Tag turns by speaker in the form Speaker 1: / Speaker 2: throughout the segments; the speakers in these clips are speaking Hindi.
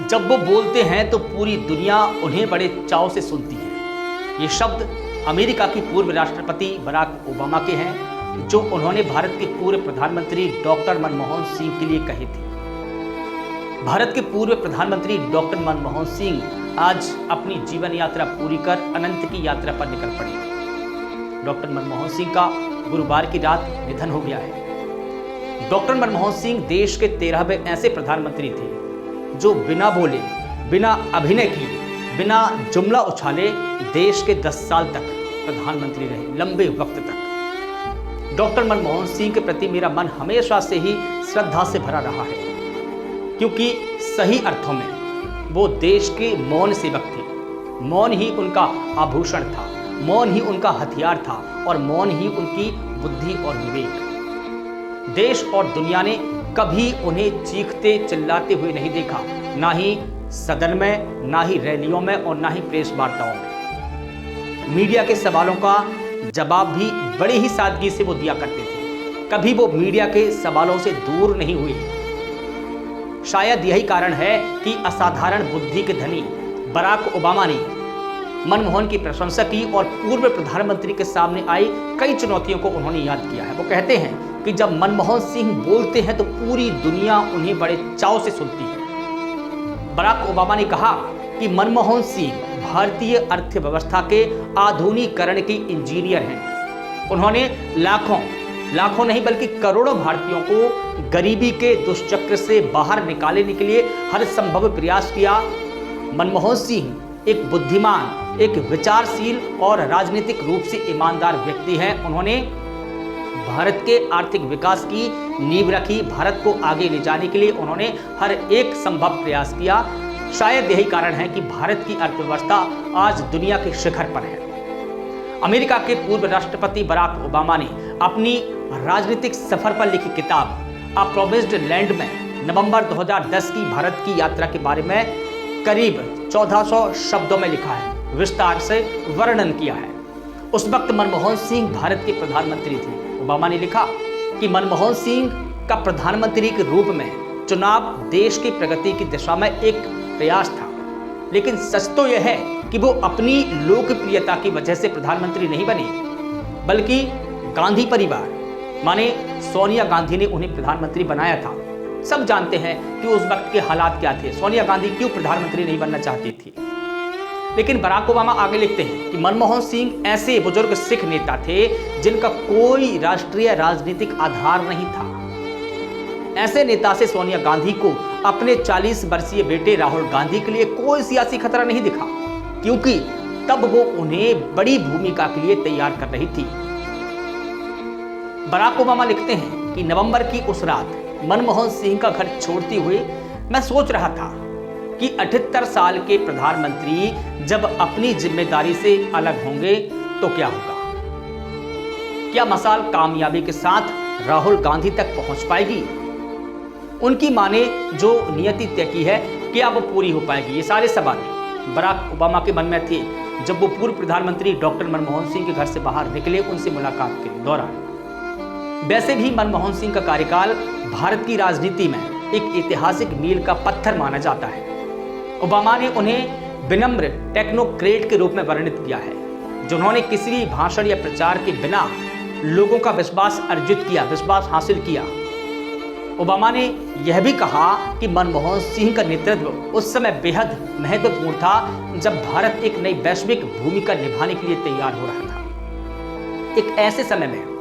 Speaker 1: जब वो बोलते हैं तो पूरी दुनिया उन्हें बड़े चाव से सुनती है। ये शब्द अमेरिका की पूर्व राष्ट्रपति बराक ओबामा के हैं, जो उन्होंने भारत के पूर्व प्रधानमंत्री डॉक्टर मनमोहन सिंह के लिए कहे थे। भारत के पूर्व प्रधानमंत्री डॉक्टर मनमोहन सिंह आज अपनी जीवन यात्रा पूरी कर अनंत की यात्रा पर निकल पड़े। डॉक्टर मनमोहन सिंह का गुरुवार की रात निधन हो गया है। डॉक्टर मनमोहन सिंह देश के 13वें ऐसे प्रधानमंत्री थे जो बिना बोले, बिना अभिनय किए, बिना जुमला उछाले देश के 10 साल तक प्रधानमंत्री रहे, लंबे वक्त तक। डॉक्टर मनमोहन सिंह के प्रति मेरा मन हमेशा से ही श्रद्धा से भरा रहा है, क्योंकि सही अर्थों में वो देश के मौन सेवक थे। मौन ही उनका आभूषण था, मौन ही उनका हथियार था और मौन ही उनकी बुद्धि और विवेक। देश और दुनिया ने कभी उन्हें चीखते चिल्लाते हुए नहीं देखा, ना ही सदन में, ना ही रैलियों में और ना ही प्रेस वार्ताओं में। मीडिया के सवालों का जवाब भी बड़ी ही सादगी से वो दिया करते थे। कभी वो मीडिया के सवालों से दूर नहीं हुए। शायद यही कारण है कि असाधारण बुद्धि के धनी बराक ओबामा ने मनमोहन की प्रशंसा की और पूर्व प्रधानमंत्री के सामने आई कई चुनौतियों को उन्होंने याद किया है। वो कहते हैं कि जब मनमोहन सिंह बोलते हैं तो पूरी दुनिया उन्हें बड़े चाव से सुनती है। बराक ओबामा ने कहा कि मनमोहन सिंह भारतीय अर्थव्यवस्था के आधुनिकीकरण के इंजीनियर हैं। उन्होंने लाखों नहीं बल्कि करोड़ों भारतीयों को गरीबी के दुष्चक्र से बाहर निकालने के लिए हर संभव प्रयास किया। मनमोहन सिंह एक बुद्धिमान, एक विचारशील और राजनीतिक रूप से ईमानदार व्यक्ति हैं। उन्होंने भारत के आर्थिक विकास की नींव रखी। भारत को आगे ले जाने के लिए उन्होंने हर एक संभव प्रयास किया। शायद यही कारण है कि भारत की अर्थव्यवस्था आज दुनिया के शिखर पर है। अमेरिका के पूर्व राष्ट्रपति बराक ओबामा ने अपनी राजनीतिक सफर पर लिखी किताब अ प्रोमिस्ड लैंड में नवंबर 2010 की भारत की यात्रा के बारे में करीब 1400 शब्दों में लिखा है, विस्तार से वर्णन किया है। उस वक्त मनमोहन सिंह भारत के प्रधानमंत्री थे। ओबामा ने लिखा कि मनमोहन सिंह का प्रधानमंत्री के रूप में चुनाव देश की प्रगति की दिशा में एक प्रयास था, लेकिन सच तो यह है कि वो अपनी लोकप्रियता की वजह से प्रधानमंत्री नहीं बने, बल्कि गांधी परिवार माने सोनिया गांधी ने उन्हें प्रधानमंत्री बनाया था। सब जानते हैं कि उस वक्त के हालात क्या थे, सोनिया गांधी क्यों प्रधानमंत्री नहीं बनना चाहती थी। लेकिन बराक ओबामा आगे लिखते हैं कि मनमोहन सिंह ऐसे बुजुर्ग सिख नेता थे जिनका कोई राष्ट्रीय राजनीतिक आधार नहीं था। ऐसे नेता से सोनिया गांधी को अपने 40 वर्षीय बेटे राहुल गांधी के लिए कोई सियासी खतरा नहीं दिखा, क्योंकि तब वो उन्हें बड़ी भूमिका के लिए तैयार कर रही थी। बराक ओबामा लिखते हैं कि नवंबर की उस रात मनमोहन सिंह का घर छोड़ते हुए मैं सोच रहा था कि 78 साल के प्रधानमंत्री जब अपनी जिम्मेदारी से अलग होंगे तो क्या होगा। क्या मसाल कामयाबी के साथ राहुल गांधी तक पहुंच पाएगी? उनकी मां ने जो नियति तय की है, क्या वो पूरी हो पाएगी? ये सारे सवाल बराक ओबामा के मन में थे जब वो पूर्व प्रधानमंत्री डॉक्टर मनमोहन सिंह के घर से बाहर निकले उनसे मुलाकात के दौरान। वैसे भी मनमोहन सिंह का कार्यकाल भारत की राजनीति में एक ऐतिहासिक मील का पत्थर माना जाता है। ओबामा ने उन्हें विनम्र टेक्नोक्रेट के रूप में वर्णित किया है, जिन्होंने किसी भी भाषण या प्रचार के बिना लोगों का विश्वास अर्जित किया, विश्वास हासिल किया। ओबामा ने यह भी कहा कि मनमोहन सिंह का नेतृत्व उस समय बेहद महत्वपूर्ण था जब भारत एक नई वैश्विक भूमिका निभाने के लिए तैयार हो रहा था। एक ऐसे समय में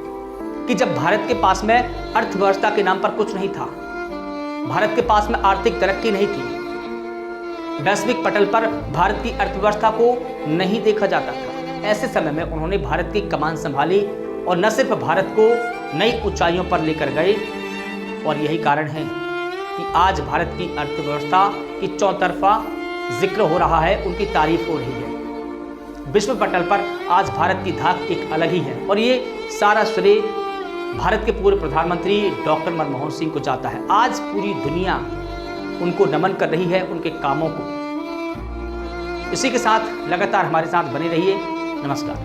Speaker 1: कि जब भारत के पास में अर्थव्यवस्था के नाम पर कुछ नहीं था, भारत के पास में आर्थिक तरक्की नहीं थी, वैश्विक पटल पर भारत की अर्थव्यवस्था को नहीं देखा जाता था। ऐसे समय में उन्होंने भारत की कमान संभाली और न सिर्फ भारत को नई ऊंचाइयों पर लेकर गए, और यही कारण है कि आज भारत की अर्थव्यवस्था की चौतरफा जिक्र हो रहा है, उनकी तारीफ हो रही है। विश्व पटल पर आज भारत की धाक एक अलग ही है और ये सारा श्रेय भारत के पूर्व प्रधानमंत्री डॉक्टर मनमोहन सिंह को जाता है। आज पूरी दुनिया उनको नमन कर रही है, उनके कामों को। इसी के साथ लगातार हमारे साथ बने रहिए। नमस्कार।